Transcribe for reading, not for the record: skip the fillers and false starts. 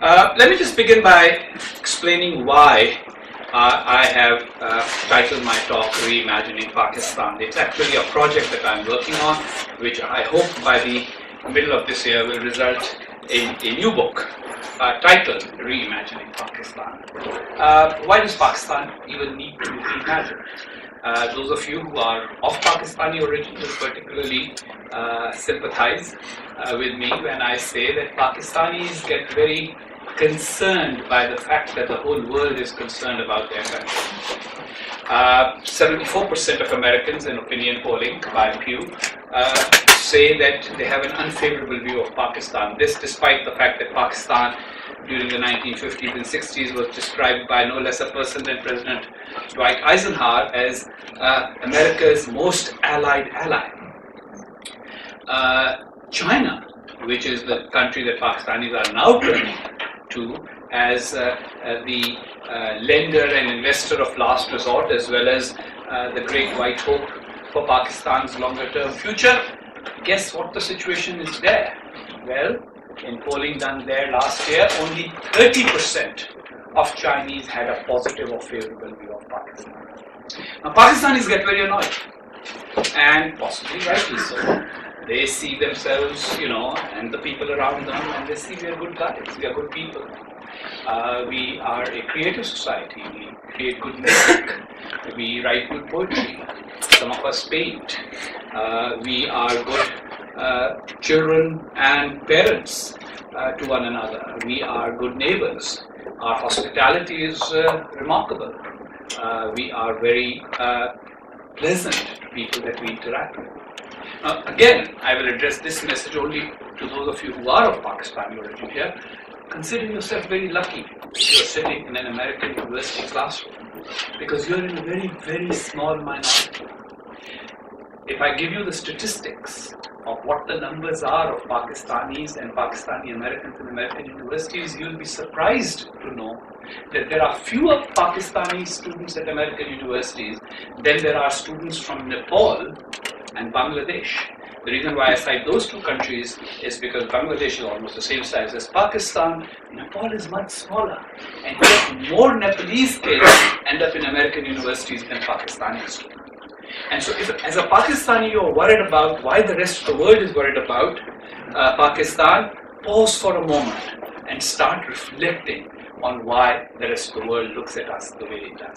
Let me just begin by explaining why I have titled my talk Reimagining Pakistan. It's actually a project that I'm working on, which I hope by the middle of this year will result in a new book titled Reimagining Pakistan. Why does Pakistan even need to reimagine? Those of you who are of Pakistani origin will particularly sympathize with me when I say that Pakistanis get very concerned by the fact that the whole world is concerned about their country. 74% of Americans in opinion polling by Pew say that they have an unfavorable view of Pakistan. This despite the fact that Pakistan during the 1950s and 60s was described by no less a person than President Dwight Eisenhower as America's most allied ally. China, which is the country that Pakistanis are now turning to as the lender and investor of last resort, as well as the great white hope for Pakistan's longer term future. Guess what the situation is there? Well, in polling done there last year, only 30% of Chinese had a positive or favorable view of Pakistan. Now, Pakistanis get very annoyed, and possibly rightly so. They see themselves, and the people around them, and they see we are good guys, we are good people. We are a creative society, we create good music, we write good poetry, some of us paint, we are good children and parents to one another, we are good neighbors, our hospitality is remarkable, we are very pleasant to people that we interact with. Now, again, I will address this message only to those of you who are of Pakistani origin here. Consider yourself very lucky if you are sitting in an American university classroom, because you are in a very, very small minority. If I give you the statistics of what the numbers are of Pakistanis and Pakistani Americans in American universities, you will be surprised to know that there are fewer Pakistani students at American universities than there are students from Nepal and Bangladesh. The reason why I cite those two countries is because Bangladesh is almost the same size as Pakistan, Nepal is much smaller, and yet more Nepalese kids end up in American universities than Pakistani students. And so if as a Pakistani you are worried about why the rest of the world is worried about Pakistan, pause for a moment and start reflecting on why the rest of the world looks at us the way it does.